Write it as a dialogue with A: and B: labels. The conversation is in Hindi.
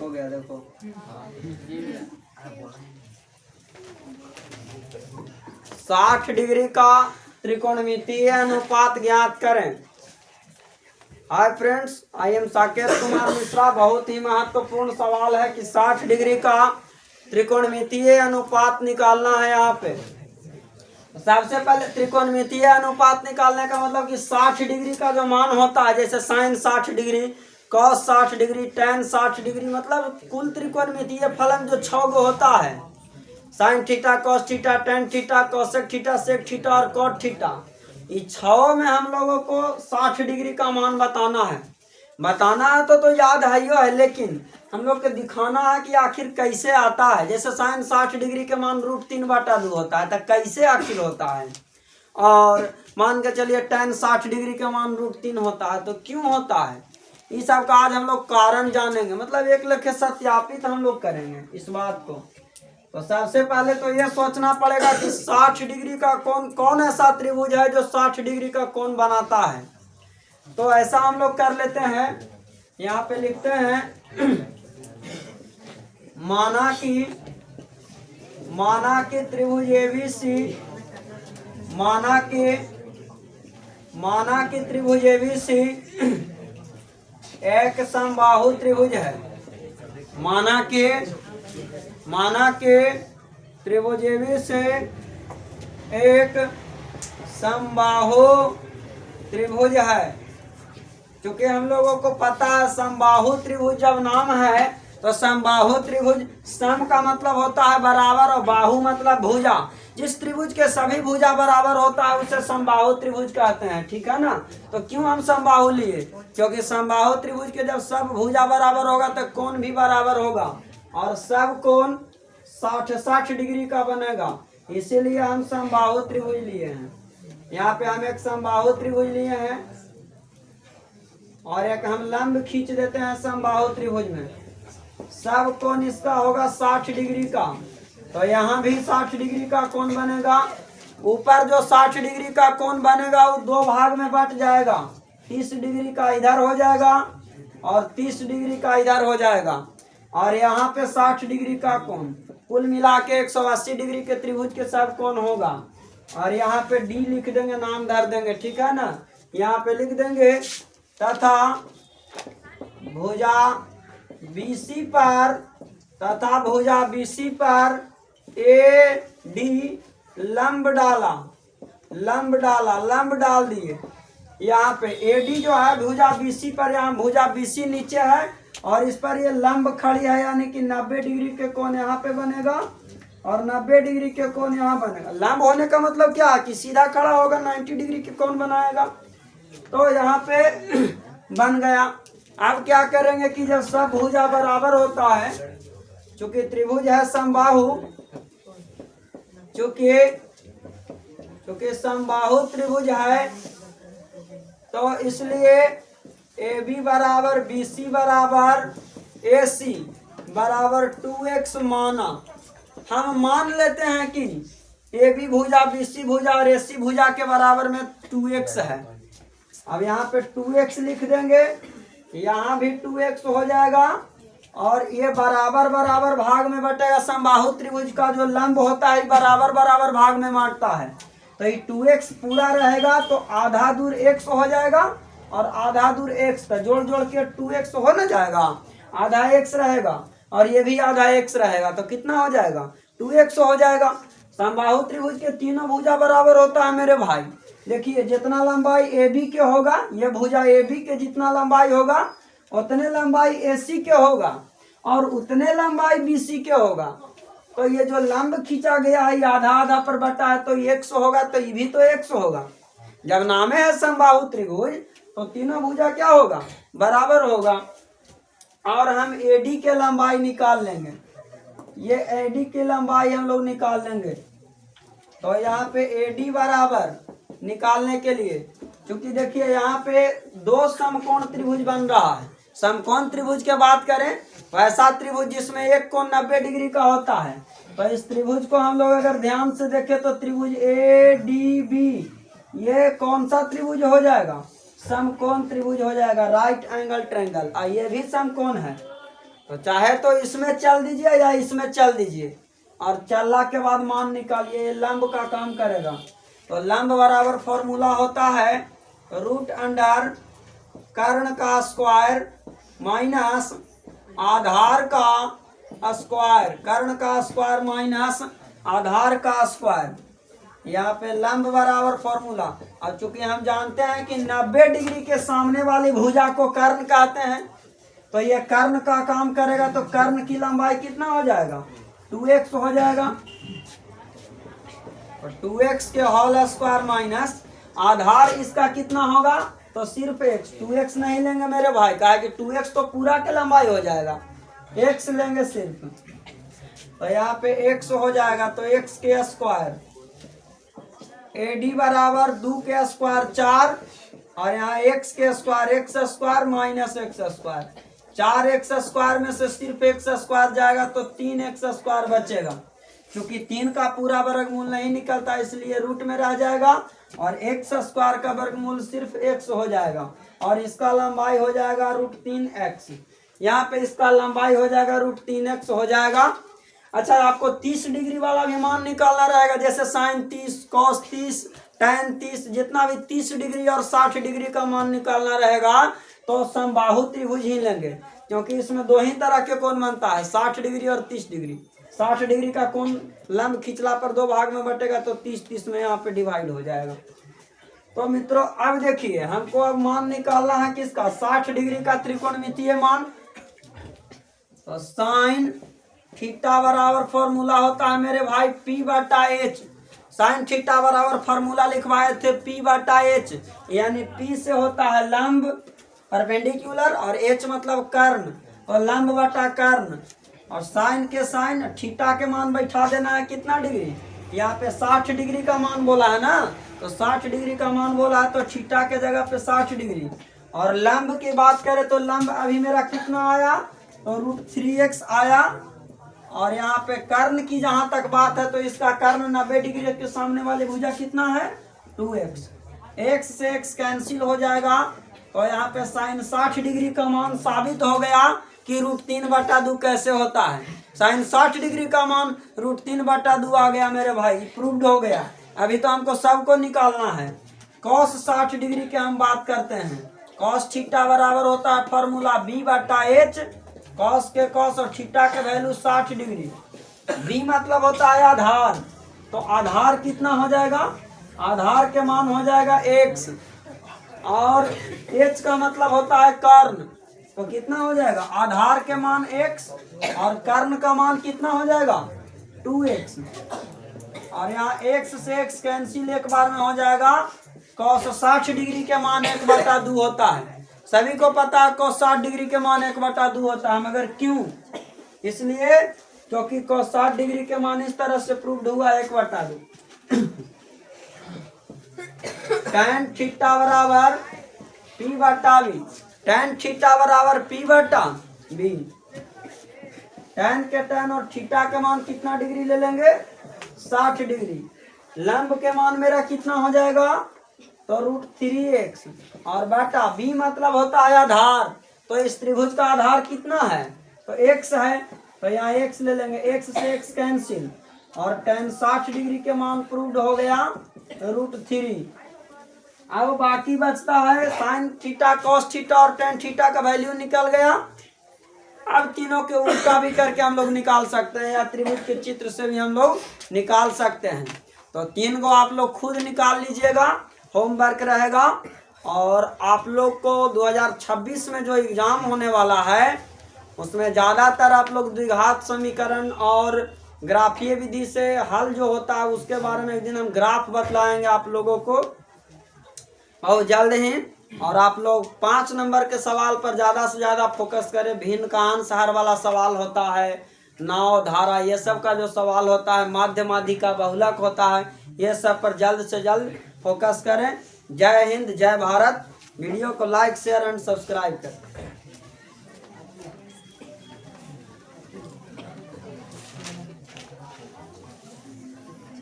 A: हो गया देखो। 60 डिग्री का त्रिकोणमितीय अनुपात ज्ञात करें। Hi friends, I am Saket Kumar Mishra. बहुत ही महत्वपूर्ण सवाल है कि 60 डिग्री का त्रिकोणमितीय अनुपात निकालना है। यहाँ पे सबसे पहले त्रिकोणमितीय अनुपात निकालने का मतलब कि 60 डिग्री का जो मान होता है, जैसे sine 60 degree, cos 60 degree, tan 60 degree, मतलब कुल त्रिकोणमितीय फलन जो 6 गो होता है, sine theta, cos theta, tan theta, cosec theta, sec theta और कॉट थीटा, इस 6 में हम लोगों को 60 डिग्री का मान बताना है। बताना है तो याद है, लेकिन हम लोग को दिखाना है कि आखिर कैसे आता है। जैसे साइन 60 डिग्री के मान √3/2 होता है, तो कैसे आखिर होता है। और मान के चलिए टेन 60 डिग्री के मान √3 होता है, तो क्यों होता है। इस सब का आज हम लोग कारण जानेंगे, मतलब एक लेखे सत्यापित हम लोग करेंगे इस बात को। तो सबसे पहले तो यह सोचना पड़ेगा कि 60 डिग्री का कौन ऐसा त्रिभुज है जो 60 डिग्री का कोण बनाता है। तो ऐसा हम लोग कर लेते हैं, यहाँ पे लिखते हैं माना कि त्रिभुज एबीसी, माना कि त्रिभुज एबीसी एक समबाहु त्रिभुज है। माना कि त्रिभुज एबीसी एक समबाहु त्रिभुज है। क्योंकि हम लोगों को पता है समबाहु त्रिभुज जब नाम है तो समबाहु त्रिभुज, सम का मतलब होता है बराबर और बाहु मतलब भुजा। जिस त्रिभुज के सभी भुजा बराबर होता है उसे समबाहु त्रिभुज कहते हैं, ठीक है ना। तो क्यों हम समबाहु लिए, क्योंकि समबाहु त्रिभुज के जब सब भुजा बराबर होगा तो कोण भी बराबर होगा और सब कोण 60 डिग्री का बनेगा, इसीलिए हम समबाहु त्रिभुज लिए हैं। यहाँ पे हम एक समबाहु त्रिभुज लिए हैं और एक हम लंब खींच देते हैं समबाहु त्रिभुज में। सब कोण इसका होगा 60 डिग्री का, तो यहाँ भी 60 डिग्री का कोण बनेगा। ऊपर जो 60 डिग्री का कोण बनेगा वो 2 भाग में बट जाएगा, 30 डिग्री का इधर हो जाएगा और 30 डिग्री का इधर हो जाएगा। और यहाँ पे 60 डिग्री का कोण, कुल मिला के 180 डिग्री के त्रिभुज के सब कोण होगा। और यहाँ पे डी लिख देंगे, नाम धर देंगे, ठीक है ना। यहाँ पे लिख देंगे तथा भुजा BC पर AD लंब डाल दिए। यहाँ पे AD जो है भुजा BC पर, यहाँ भुजा BC नीचे है और इस पर ये लंब खड़ी है, यानी कि 90 डिग्री के कोण यहाँ पे बनेगा और 90 डिग्री के कोण यहाँ बनेगा। लंब होने का मतलब क्या है कि सीधा खड़ा होगा, 90 डिग्री के कोण बनाएगा। तो यहाँ पे बन गया। अब क्या करेंगे कि जब सब भुजा बराबर होता है, चूंकि त्रिभुज है समबाहु, चूंकि समबाहु त्रिभुज है तो इसलिए AB बराबर BC बराबर AC बराबर 2x माना। हम मान लेते हैं कि AB भुजा BC भुजा और AC भुजा के बराबर में 2x है। अब यहाँ पे 2x लिख देंगे, यहाँ भी 2x हो जाएगा और ये बराबर भाग में बटेगा। समबाहु त्रिभुज का जो लंब होता है बराबर भाग में बांटता है, तो ये 2x पूरा रहेगा तो आधा दूर x हो जाएगा और आधा दूर x, तो जोड़ के 2x हो ना जाएगा, आधा x रहेगा और ये भी आधा x रहेगा, तो कितना हो जाएगा 2x हो जाएगा। समबाहु त्रिभुज के तीनों भुजा बराबर होता है मेरे भाई। देखिए जितना लंबाई AB के होगा, ये भुजा AB के जितना लंबाई होगा उतने लंबाई AC के होगा और उतने लंबाई BC के होगा। तो ये जो लंब खींचा गया है आधा पर बटा है तो x होगा, तो ये भी तो x होगा। जब नामे है समबाहु त्रिभुज तो तीनों भुजा क्या होगा, बराबर होगा। और हम AD के लंबाई निकाल लेंगे, ये AD की लंबाई हम लोग निकाल लेंगे। तो यहाँ पे AD बराबर निकालने के लिए, क्योंकि देखिए यहाँ पे 2 समकोण त्रिभुज बन रहा है। समकोण त्रिभुज की बात करें तो ऐसा त्रिभुज जिसमें एक कोण 90 डिग्री का होता है, तो इस त्रिभुज को हम लोग अगर ध्यान से देखें तो त्रिभुज ADB ये कौन सा त्रिभुज हो जाएगा, समकोण त्रिभुज हो जाएगा, राइट एंगल ट्रायंगल। ये भी समकोण है, तो चाहे तो इसमें चल दीजिए या इसमें चल दीजिए, और चलने के बाद मान निकालिए, ये लंब का काम करेगा। तो लंब बराबर फॉर्मूला होता है रूट अंडर कर्ण का स्क्वायर माइनस आधार का स्क्वायर, कर्ण का स्क्वायर माइनस आधार का स्क्वायर। यहाँ पे लंब बराबर फॉर्मूला। अब चूंकि हम जानते हैं कि 90 डिग्री के सामने वाली भुजा को कर्ण कहते हैं, तो ये कर्ण का काम करेगा। तो कर्ण की लंबाई कितना हो जाएगा? 2x हो जाएगा। और 2x के होल स्क्वायर माइनस आधार इसका कितना होगा? तो सिर्फ x। 2x नहीं लेंगे मेरे भाई, कहा कि 2x तो पूरा के लंबाई हो जाएगा, x लेंगे सिर्फ। तो यहाँ पे x हो जाएगा, तो x के स्क्वायर AD बराबर 2 के स्क्वायर 4, और यहाँ x के square x square minus x square. 4x square में से सिर्फ x स्क्वायर जाएगा तो 3x स्क्वायर बचेगा। क्योंकि 3 का पूरा वर्गमूल नहीं निकलता इसलिए रूट में रह जाएगा, और x स्क्वायर का वर्गमूल सिर्फ x हो जाएगा, और इसका लंबाई हो जाएगा √3x। यहाँ पे इसका लंबाई हो जाएगा √3x हो जाएगा। अच्छा, आपको 30 डिग्री वाला भी मान निकालना रहेगा, जैसे साइन 30, कॉस 30, tan 30, जितना भी 30 डिग्री और 60 डिग्री का मान निकालना रहेगा तो समबाहु त्रिभुज ही लेंगे, क्योंकि इसमें दो ही तरह के कोण बनता है, 60 डिग्री और 30 डिग्री। 60 डिग्री का कोण लंब खिंचला पर 2 भाग में बटेगा तो 30-30 में यहाँ पे डिवाइड हो जाएगा। तो मित्रों अब देखिए, हमको अब मान निकालना है किसका? 60 डिग्री का त्रिकोणमितीय मान। तो साइन थीटा बराबर फॉर्मूला होता है मेरे भाई P/H। साइन थीटा बराबर फॉर्मूला लिखवाए थे P/H, यानी P से होता है लंब परपेंडिकुलर, और H मतलब कर्ण, और लंब बटा कर्ण। और साइन के साइन, थीटा के मान बैठा देना है कितना डिग्री? यहाँ पे 60 डिग्री का मान बोला है ना, तो 60 डिग्री का मान बोला है तो थीटा के जगह पे 60 डिग्री। और लंब की बात करें तो लंब अभी मेरा कितना आया? तो √3x आया। और यहाँ पे कर्ण की जहां तक बात है तो इसका कर्ण 90 डिग्री के सामने वाली भुजा कितना है? 2x। x से x कैंसिल हो जाएगा, तो यहाँ पे साइन 60 डिग्री का मान साबित हो गया कि √3/2 कैसे होता है। साइन 60 डिग्री का मान √3/2 आ गया मेरे भाई, प्रूव्ड हो गया। अभी तो हमको सबको निकालना है। cos 60 डिग्री के हम बात करते हैं। cos थीटा बराबर होता है फॉर्मूला B/H। cos के cos और थीटा के वैल्यू 60 डिग्री। B मतलब होता है आधार, तो आधार कितना हो जाएगा? आधार के मान हो जाएगा x, और h का मतलब होता है कर्ण, तो कितना हो जाएगा? आधार के मान x और कर्ण का मान कितना हो जाएगा? 2x। और यहाँ x से x कैंसिल एक बार में हो जाएगा। cos 60 डिग्री के मान 1/2 होता है, सभी को पता है cos 60 डिग्री के मान 1/2 होता है, मगर क्यों? इसलिए क्योंकि cos 60 डिग्री के मान इस तरह से प्रूव्ड हुआ 1/2। tan थीटा बराबर P/B। tan थीटा बराबर P/B। tan के tan और थीटा के मान कितना डिग्री ले लेंगे? 60 डिग्री। लंब के मान मेरा कितना हो जाएगा? तो √3x, और बटा B मतलब होता है आधार, तो इस त्रिभुज का आधार कितना है? तो x है, तो यहाँ x ले लेंगे, x से x कैंसिल, और tan 60 डिग्री के मान प्रूव्ड हो गया √3। अब बाकी बचता है साइन थीटा, cos थीटा और tan थीटा का वैल्यू निकल गया। अब तीनों के उल्टा भी करके हम लोग निकाल सकते हैं, या त्रिभुज के चित्र से भी हम लोग निकाल सकते हैं। तो 3 को आप लोग खुद निकाल लीजिएगा, होमवर्क रहेगा। और आप लोग को 2026 में जो एग्जाम होने वाला है उसमें ज़्यादातर आप लोग द्विघात समीकरण और ग्राफीय विधि से हल जो होता है उसके बारे में एक दिन हम ग्राफ बतलाएंगे आप लोगों को बहुत जल्द ही। और आप लोग 5 नंबर के सवाल पर ज़्यादा से ज़्यादा फोकस करें। भिन्न कान शहर वाला सवाल होता है, नाव धारा, ये सब का जो सवाल होता है, माध्य माध्यिका बहुलक होता है, ये सब पर जल्द से जल्द फोकस करें। जय हिंद, जय भारत। वीडियो को लाइक, शेयर एंड सब्सक्राइब करें।